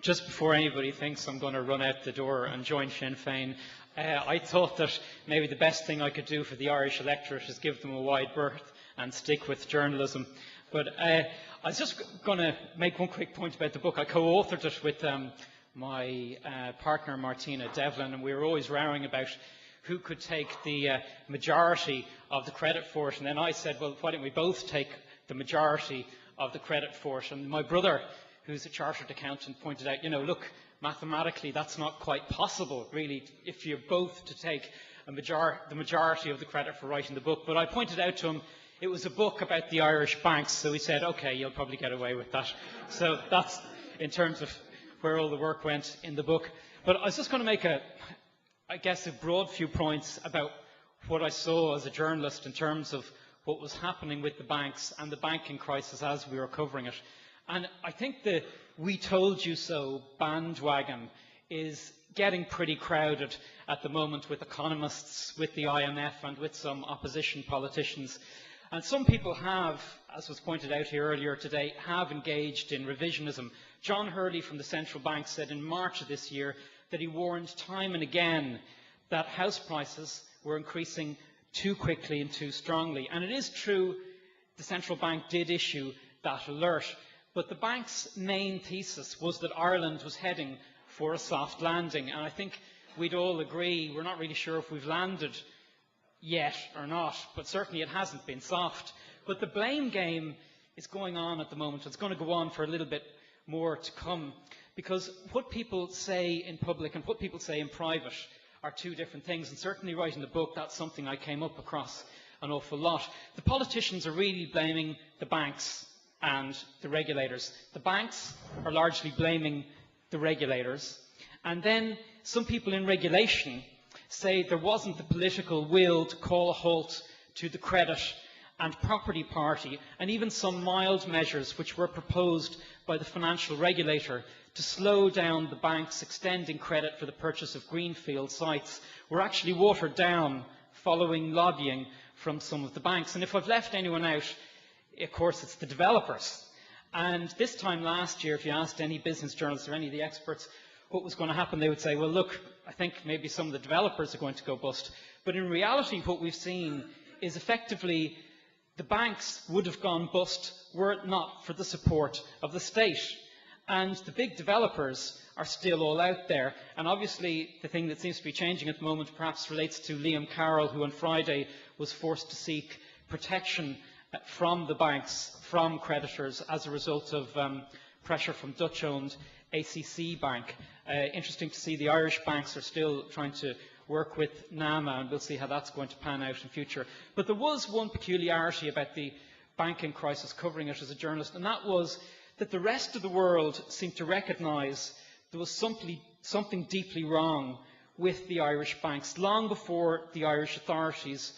Just before anybody thinks I'm going to run out the door and join Sinn Féin, I thought that maybe the best thing I could do for the Irish electorate is give them a wide berth and stick with journalism. But I was just going to make one quick point about the book. I co-authored it with my partner Martina Devlin, and we were always rowing about who could take the majority of the credit for it. And then I said, well, why don't we both take the majority of the credit for it? And my brother, who's a chartered accountant, pointed out, look, mathematically that's not quite possible, really, if you're both to take the majority of the credit for writing the book. But I pointed out to him it was a book about the Irish banks, so he said, OK, you'll probably get away with that. So that's in terms of where all the work went in the book. But I was just going to make a broad few points about what I saw as a journalist in terms of what was happening with the banks and the banking crisis as we were covering it. And I think the "we told you so" bandwagon is getting pretty crowded at the moment with economists, with the IMF and with some opposition politicians. And some people have, as was pointed out here earlier today, have engaged in revisionism. John Hurley from the central bank said in March of this year that he warned time and again that house prices were increasing too quickly and too strongly. And it is true the central bank did issue that alert. But the bank's main thesis was that Ireland was heading for a soft landing. And I think we'd all agree, we're not really sure if we've landed yet or not, but certainly it hasn't been soft. But the blame game is going on at the moment. It's going to go on for a little bit more to come, because what people say in public and what people say in private are two different things. And certainly writing the book, that's something I came up across an awful lot. The politicians are really blaming the banks and the regulators. The banks are largely blaming the regulators. And then some people in regulation say there wasn't the political will to call a halt to the credit and property party, and even some mild measures which were proposed by the financial regulator to slow down the banks extending credit for the purchase of greenfield sites were actually watered down following lobbying from some of the banks. And if I've left anyone out, of course it's the developers. And this time last year, if you asked any business journalists or any of the experts what was going to happen, they would say, well, look, I think maybe some of the developers are going to go bust. But in reality, what we've seen is effectively the banks would have gone bust were it not for the support of the state. And the big developers are still all out there. And obviously, the thing that seems to be changing at the moment perhaps relates to Liam Carroll, who on Friday was forced to seek protection from the banks, from creditors, as a result of pressure from Dutch-owned ACC Bank. Interesting to see the Irish banks are still trying to work with NAMA, and we'll see how that's going to pan out in future. But there was one peculiarity about the banking crisis, covering it as a journalist, and that was that the rest of the world seemed to recognise there was something deeply wrong with the Irish banks long before the Irish authorities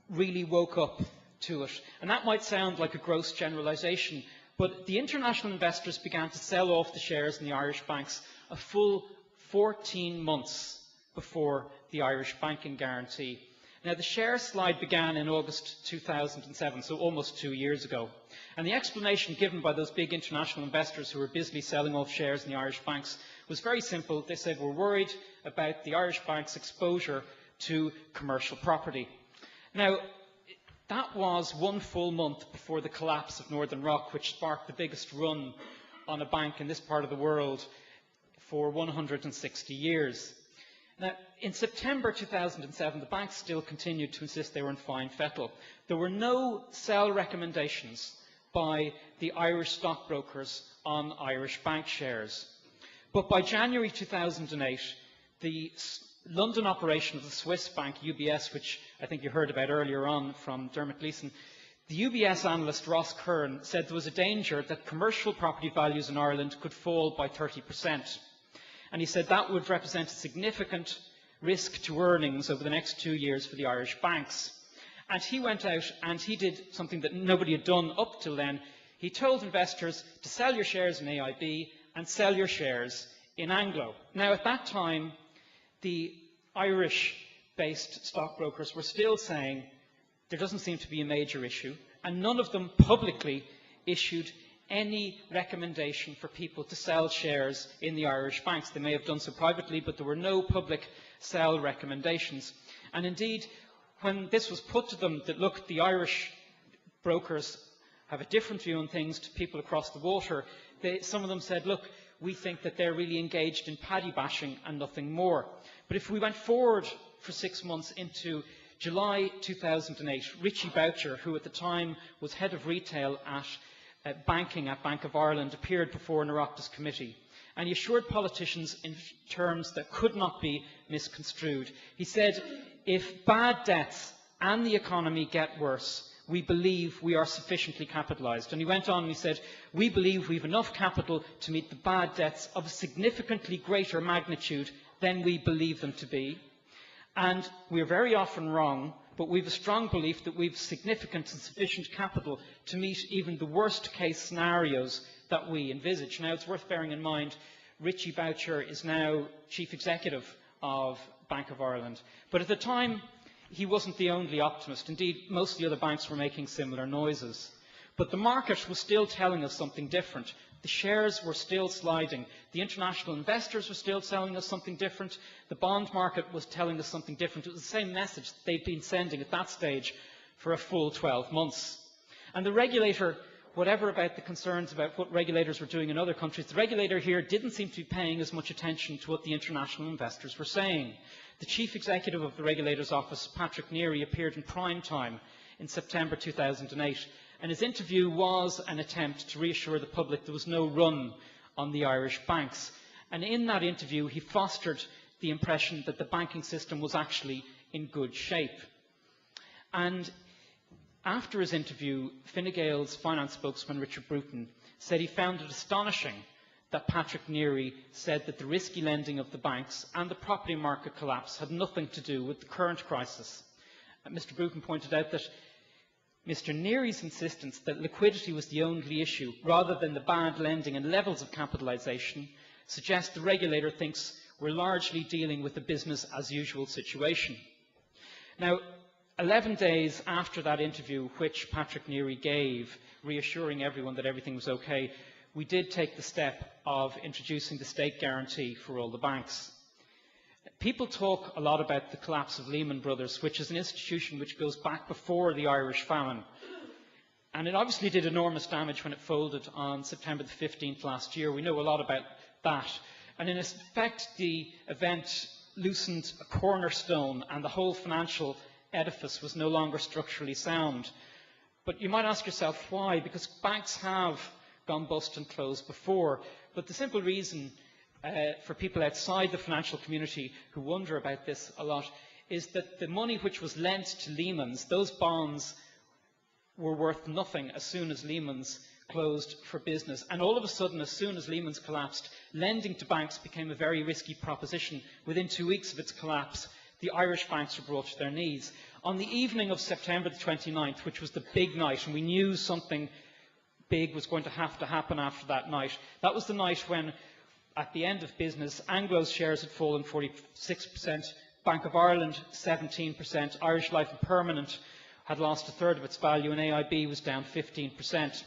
really woke up to it. And that might sound like a gross generalisation, but the international investors began to sell off the shares in the Irish banks a full 14 months before the Irish banking guarantee. Now, the share slide began in August 2007, so almost 2 years ago. And the explanation given by those big international investors who were busily selling off shares in the Irish banks was very simple. They said, we're worried about the Irish banks' exposure to commercial property. Now, that was 1 full month before the collapse of Northern Rock, which sparked the biggest run on a bank in this part of the world for 160 years. Now, in September 2007, the banks still continued to insist they were in fine fettle. There were no sell recommendations by the Irish stockbrokers on Irish bank shares. But by January 2008, the London operation of the Swiss bank UBS, which I think you heard about earlier on from Dermot Gleeson, the UBS analyst Ross Curran said there was a danger that commercial property values in Ireland could fall by 30%. And he said that would represent a significant risk to earnings over the next 2 years for the Irish banks. And he went out and he did something that nobody had done up till then. He told investors to sell your shares in AIB and sell your shares in Anglo. Now, at that time, the Irish-based stockbrokers were still saying there doesn't seem to be a major issue, and none of them publicly issued any recommendation for people to sell shares in the Irish banks. They may have done so privately, but there were no public sell recommendations. And indeed, when this was put to them that, look, the Irish brokers have a different view on things to people across the water, some of them said, look, we think that they're really engaged in paddy bashing and nothing more. But if we went forward for 6 months into July 2008, Richie Boucher, who at the time was head of retail at banking at Bank of Ireland, appeared before an Oireachtas committee, and he assured politicians in terms that could not be misconstrued. He said, if bad debts and the economy get worse, we believe we are sufficiently capitalised. And he went on and he said, we believe we have enough capital to meet the bad debts of a significantly greater magnitude than we believe them to be. And we are very often wrong, but we have a strong belief that we have significant and sufficient capital to meet even the worst case scenarios that we envisage. Now, it's worth bearing in mind, Richie Boucher is now Chief Executive of Bank of Ireland. But at the time, he wasn't the only optimist. Indeed, most of the other banks were making similar noises. But the market was still telling us something different. The shares were still sliding. The international investors were still telling us something different. The bond market was telling us something different. It was the same message that they'd been sending at that stage for a full 12 months. And the regulator, whatever about the concerns about what regulators were doing in other countries, the regulator here didn't seem to be paying as much attention to what the international investors were saying. The chief executive of the regulator's office, Patrick Neary, appeared in prime time in September 2008. And his interview was an attempt to reassure the public there was no run on the Irish banks. And in that interview, he fostered the impression that the banking system was actually in good shape. And after his interview, Fine Gael's finance spokesman, Richard Bruton, said he found it astonishing that Patrick Neary said that the risky lending of the banks and the property market collapse had nothing to do with the current crisis. Mr. Bruton pointed out that Mr. Neary's insistence that liquidity was the only issue, rather than the bad lending and levels of capitalisation, suggests the regulator thinks we're largely dealing with a business-as-usual situation. Now, 11 days after that interview, which Patrick Neary gave, reassuring everyone that everything was okay, we did take the step of introducing the state guarantee for all the banks. People talk a lot about the collapse of Lehman Brothers, which is an institution which goes back before the Irish famine. And it obviously did enormous damage when it folded on September the 15th last year. We know a lot about that. And in effect, the event loosened a cornerstone and the whole financial edifice was no longer structurally sound. But you might ask yourself why, because banks have gone bust and closed before. But the simple reason for people outside the financial community who wonder about this a lot is that the money which was lent to Lehman's, those bonds were worth nothing as soon as Lehman's closed for business. And all of a sudden, as soon as Lehman's collapsed, lending to banks became a very risky proposition. Within 2 weeks of its collapse, the Irish banks were brought to their knees. On the evening of September the 29th, which was the big night, and we knew something big was going to happen after that night, that was the night when, at the end of business, Anglo's shares had fallen 46%, Bank of Ireland 17%, Irish Life and Permanent had lost a third of its value, and AIB was down 15%.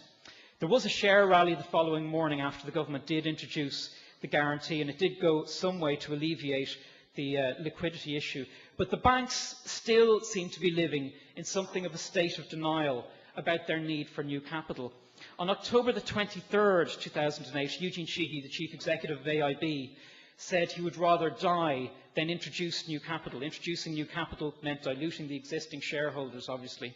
There was a share rally the following morning after the government did introduce the guarantee, and it did go some way to alleviate the liquidity issue. But the banks still seem to be living in something of a state of denial about their need for new capital. On October the 23rd, 2008, Eugene Sheehy, the chief executive of AIB, said he would rather die than introduce new capital. Introducing new capital meant diluting the existing shareholders, obviously.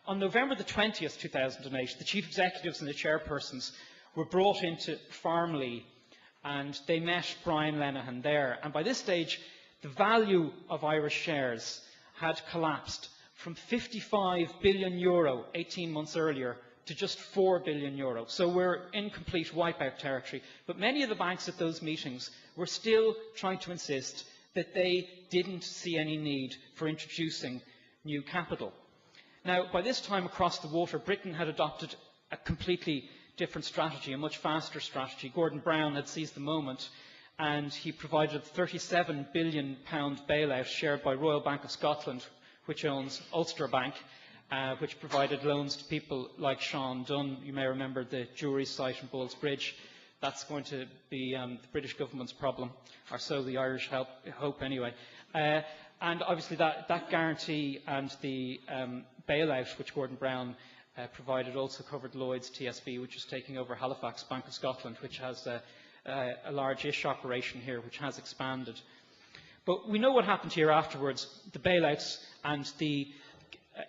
On November the 20th, 2008, the chief executives and the chairpersons were brought into Farmley, and they met Brian Lenihan there. And by this stage, the value of Irish shares had collapsed from €55 billion 18 months earlier to just €4 billion. So we're in complete wipeout territory. But many of the banks at those meetings were still trying to insist that they didn't see any need for introducing new capital. Now, by this time across the water, Britain had adopted a completely different strategy, a much faster strategy. Gordon Brown had seized the moment, and he provided a £37 billion bailout shared by Royal Bank of Scotland, which owns Ulster Bank, which provided loans to people like Sean Dunn. You may remember the jewellery site in Ballsbridge. That's going to be the British government's problem, or so the Irish hope anyway. And obviously that guarantee and the bailout which Gordon Brown provided also covered Lloyds TSB, which is taking over Halifax Bank of Scotland, which has a large-ish operation here, which has expanded. But we know what happened here afterwards. The bailouts and the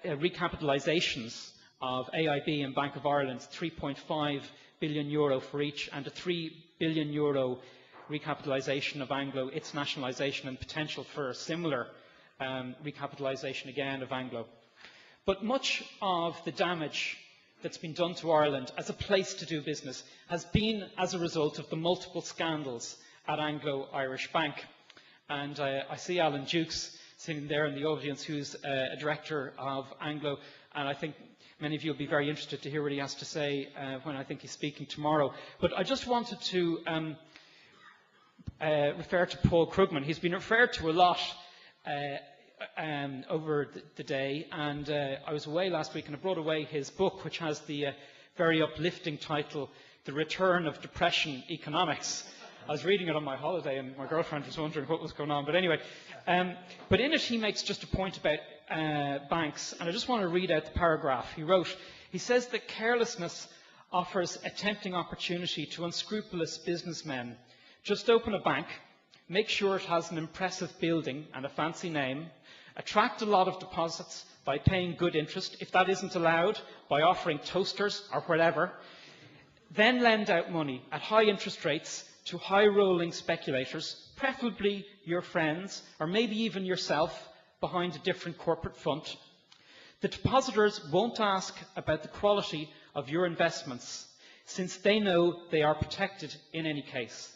recapitalisations of AIB and Bank of Ireland, €3.5 billion for each, and a €3 billion recapitalisation of Anglo, its nationalisation, and potential for a similar recapitalisation again of Anglo. But much of the damage that's been done to Ireland as a place to do business has been as a result of the multiple scandals at Anglo-Irish Bank. And I see Alan Dukes sitting there in the audience, who's a director of Anglo, and I think many of you will be very interested to hear what he has to say when I think he's speaking tomorrow. But I just wanted to refer to Paul Krugman. He's been referred to a lot over the day, and I was away last week and I brought away his book, which has the very uplifting title, The Return of Depression Economics. I was reading it on my holiday and my girlfriend was wondering what was going on, but anyway. But in it he makes just a point about banks, and I just want to read out the paragraph he wrote. He says that carelessness offers a tempting opportunity to unscrupulous businessmen. Just open a bank, make sure it has an impressive building and a fancy name, attract a lot of deposits by paying good interest, if that isn't allowed, by offering toasters or whatever, then lend out money at high interest rates to high-rolling speculators, preferably your friends, or maybe even yourself, behind a different corporate front. The depositors won't ask about the quality of your investments, since they know they are protected in any case.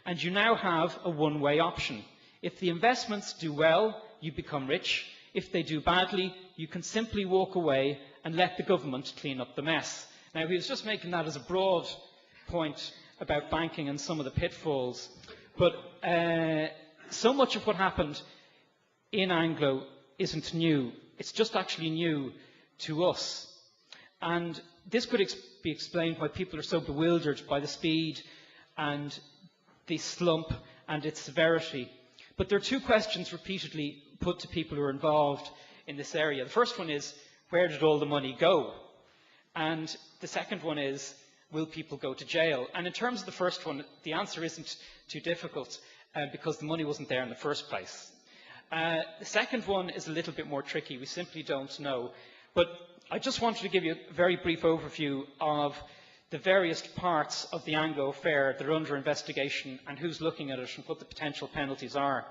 And you now have a one-way option. If the investments do well, you become rich. If they do badly, you can simply walk away and let the government clean up the mess. Now, he was just making that as a broad point about banking and some of the pitfalls. But so much of what happened in Anglo isn't new. It's just actually new to us. And this could be explained why people are so bewildered by the speed and the slump and its severity. But there are two questions repeatedly put to people who are involved in this area. The first one is, where did all the money go? And the second one is, will people go to jail? And in terms of the first one, the answer isn't too difficult because the money wasn't there in the first place. The second one is a little bit more tricky. We simply don't know. But I just wanted to give you a very brief overview of the various parts of the Anglo affair that are under investigation and who's looking at it and what the potential penalties are.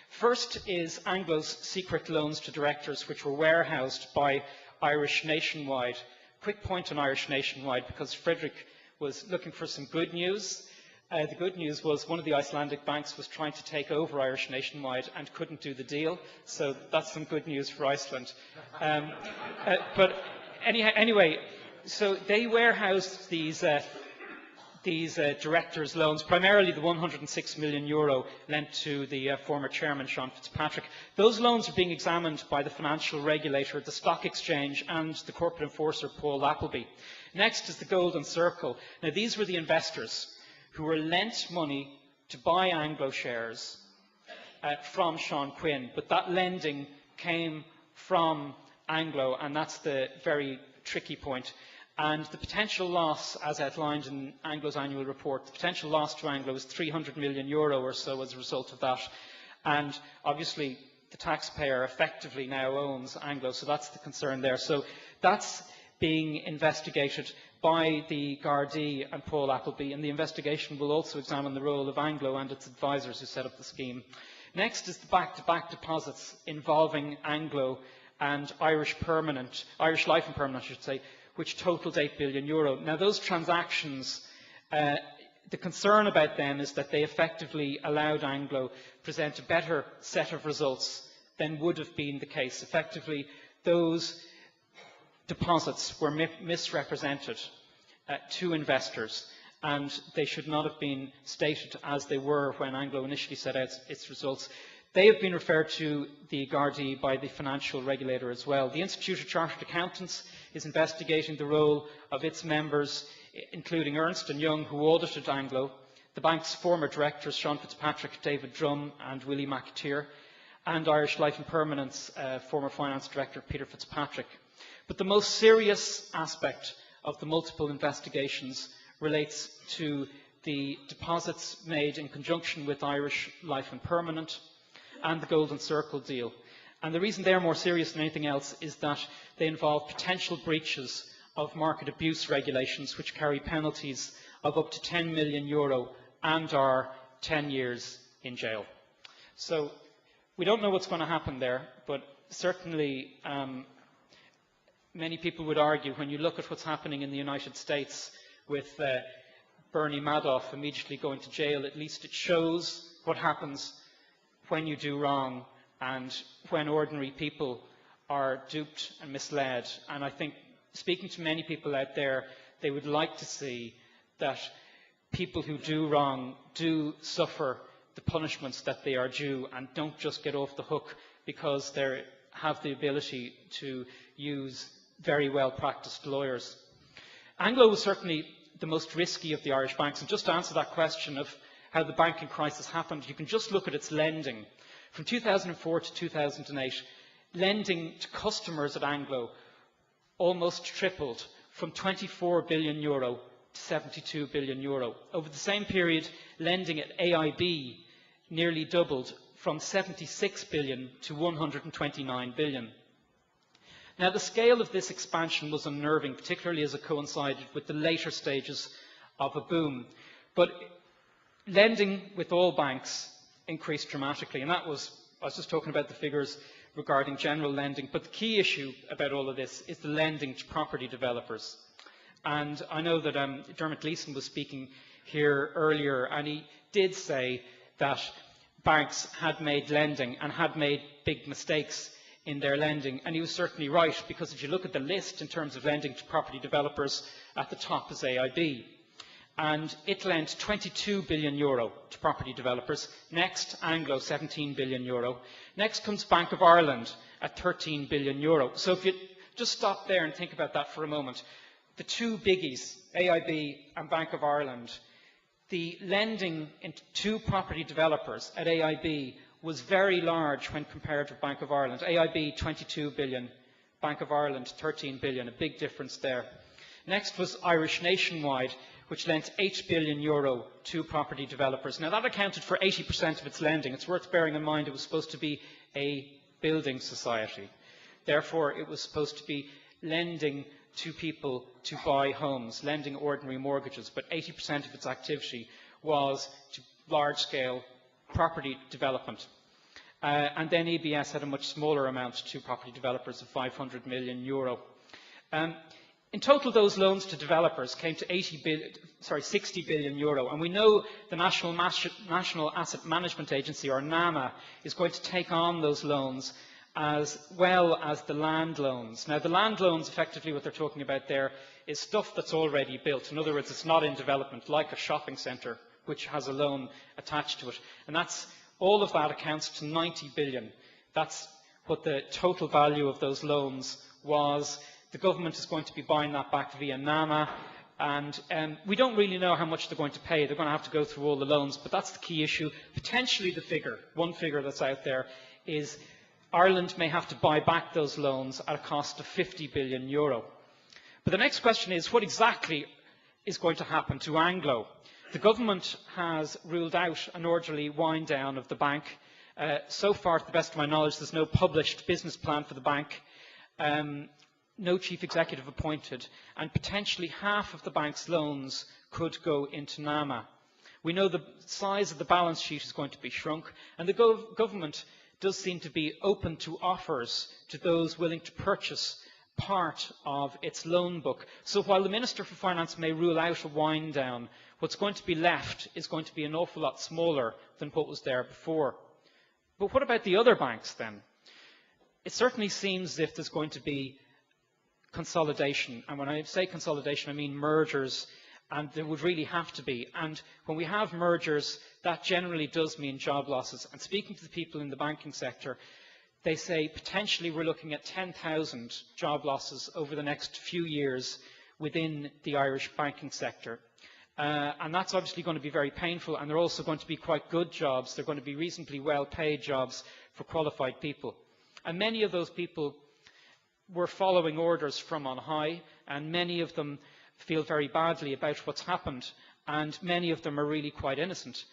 First is Anglo's secret loans to directors, which were warehoused by Irish Nationwide. Quick point on Irish Nationwide, because Frederick was looking for some good news. The good news was one of the Icelandic banks was trying to take over Irish Nationwide and couldn't do the deal, so that's some good news for Iceland. But anyway, so they warehoused these directors' loans, primarily the €106 million lent to the former chairman, Sean Fitzpatrick. Those loans are being examined by the financial regulator, the Stock Exchange, and the corporate enforcer, Paul Appleby. Next is the Golden Circle. Now, these were the investors who were lent money to buy Anglo shares from Sean Quinn, but that lending came from Anglo, and that's the very tricky point. And the potential loss, as outlined in Anglo's annual report, the potential loss to Anglo is €300 million or so as a result of that. And obviously, the taxpayer effectively now owns Anglo, so that's the concern there. So that's being investigated by the Gardaí and Paul Appleby, and the investigation will also examine the role of Anglo and its advisors who set up the scheme. Next is the back-to-back deposits involving Anglo and Irish Life and Permanent, I should say, which totaled €8 billion. Now, those transactions, the concern about them is that they effectively allowed Anglo to present a better set of results than would have been the case. Effectively, those deposits were misrepresented to investors, and they should not have been stated as they were when Anglo initially set out its results. They have been referred to the Gardaí by the financial regulator as well. The Institute of Chartered Accountants is investigating the role of its members, including Ernst & Young, who audited Anglo, the bank's former directors, Sean Fitzpatrick, David Drum and Willie McAteer, and Irish Life and Permanent's former finance director, Peter Fitzpatrick. But the most serious aspect of the multiple investigations relates to the deposits made in conjunction with Irish Life and Permanent and the Golden Circle deal. And the reason they are more serious than anything else is that they involve potential breaches of market abuse regulations which carry penalties of up to €10 million and are 10 years in jail. So we don't know what's going to happen there, but certainly many people would argue, when you look at what's happening in the United States with Bernie Madoff immediately going to jail, at least it shows what happens when you do wrong and when ordinary people are duped and misled. And I think, speaking to many people out there, they would like to see that people who do wrong do suffer the punishments that they are due and don't just get off the hook because they have the ability to use very well practiced lawyers. Anglo was certainly the most risky of the Irish banks, and just to answer that question of how the banking crisis happened, you can just look at its lending. From 2004 to 2008, lending to customers at Anglo almost tripled, from €24 billion to €72 billion. Over the same period, lending at AIB nearly doubled, from €76 billion to €129 billion. Now, the scale of this expansion was unnerving, particularly as it coincided with the later stages of a boom. But lending with all banks increased dramatically, and I was just talking about the figures regarding general lending, but the key issue about all of this is the lending to property developers. And I know that Dermot Gleeson was speaking here earlier, and he did say that banks had made lending and had made big mistakes in their lending, and he was certainly right, because if you look at the list in terms of lending to property developers, at the top is AIB. And it lent €22 billion to property developers. Next, Anglo, €17 billion. Next comes Bank of Ireland at €13 billion. So if you just stop there and think about that for a moment, the two biggies, AIB and Bank of Ireland, the lending to property developers at AIB was very large when compared with Bank of Ireland. AIB, €22 billion, Bank of Ireland, €13 billion, a big difference there. Next was Irish Nationwide, which lent €8 billion to property developers. Now, that accounted for 80% of its lending. It's worth bearing in mind it was supposed to be a building society. Therefore, it was supposed to be lending to people to buy homes, lending ordinary mortgages, but 80% of its activity was to large-scale property development. And then EBS had a much smaller amount to property developers of €500 million. In total, those loans to developers came to €60 billion, and we know the National Asset Management Agency, or NAMA, is going to take on those loans as well as the land loans. Now, the land loans, effectively what they're talking about there, is stuff that's already built. In other words, it's not in development, like a shopping centre, which has a loan attached to it. And all of that accounts to €90 billion. That's what the total value of those loans was. The government is going to be buying that back via NAMA, and we don't really know how much they're going to pay. They're going to have to go through all the loans, but that's the key issue. Potentially the figure, one figure that's out there, is Ireland may have to buy back those loans at a cost of €50 billion. But the next question is, what exactly is going to happen to Anglo? The government has ruled out an orderly wind down of the bank. So far, to the best of my knowledge, there's no published business plan for the bank. No chief executive appointed, and potentially half of the bank's loans could go into NAMA. We know the size of the balance sheet is going to be shrunk, and the government does seem to be open to offers to those willing to purchase part of its loan book. So while the Minister for Finance may rule out a wind down, what's going to be left is going to be an awful lot smaller than what was there before. But what about the other banks then? It certainly seems as if there's going to be consolidation, and when I say consolidation, I mean mergers and there would really have to be. And when we have mergers, that generally does mean job losses. And speaking to the people in the banking sector, they say potentially we're looking at 10,000 job losses over the next few years within the Irish banking sector. And that's obviously going to be very painful, and they're also going to be quite good jobs. They're going to be reasonably well-paid jobs for qualified people. And many of those people were following orders from on high, and many of them feel very badly about what's happened, and many of them are really quite innocent.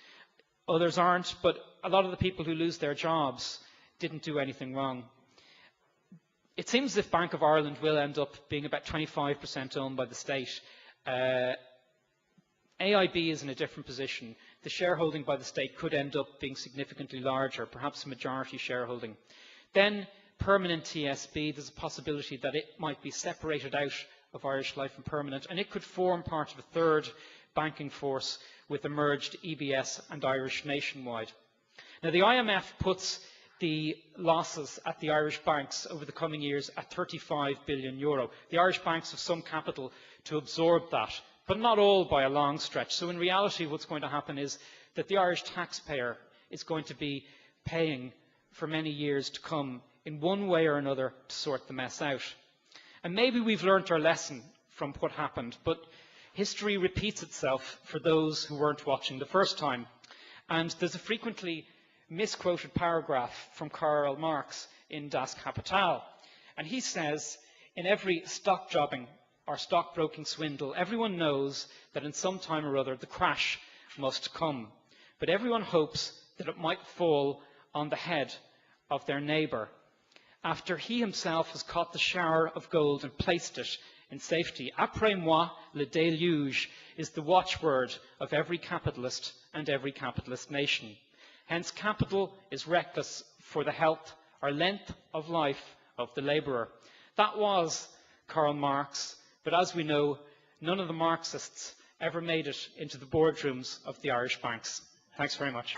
Others aren't, but a lot of the people who lose their jobs didn't do anything wrong. It seems as if Bank of Ireland will end up being about 25% owned by the state. AIB is in a different position. The shareholding by the state could end up being significantly larger, perhaps a majority shareholding. Then Permanent TSB, there's a possibility that it might be separated out of Irish Life and Permanent, and it could form part of a third banking force with a merged EBS and Irish Nationwide. Now, the IMF puts the losses at the Irish banks over the coming years at €35 billion. The Irish banks have some capital to absorb that, but not all by a long stretch. So in reality, what's going to happen is that the Irish taxpayer is going to be paying for many years to come in one way or another to sort the mess out. And maybe we've learnt our lesson from what happened, but history repeats itself for those who weren't watching the first time. And there's a frequently misquoted paragraph from Karl Marx in Das Kapital. And he says, in every stock jobbing or stockbroking swindle, everyone knows that in some time or other the crash must come. But everyone hopes that it might fall on the head of their neighbour, after he himself has caught the shower of gold and placed it in safety. Après moi, le déluge is the watchword of every capitalist and every capitalist nation. Hence, capital is reckless for the health or length of life of the labourer. That was Karl Marx, but as we know, none of the Marxists ever made it into the boardrooms of the Irish banks. Thanks very much.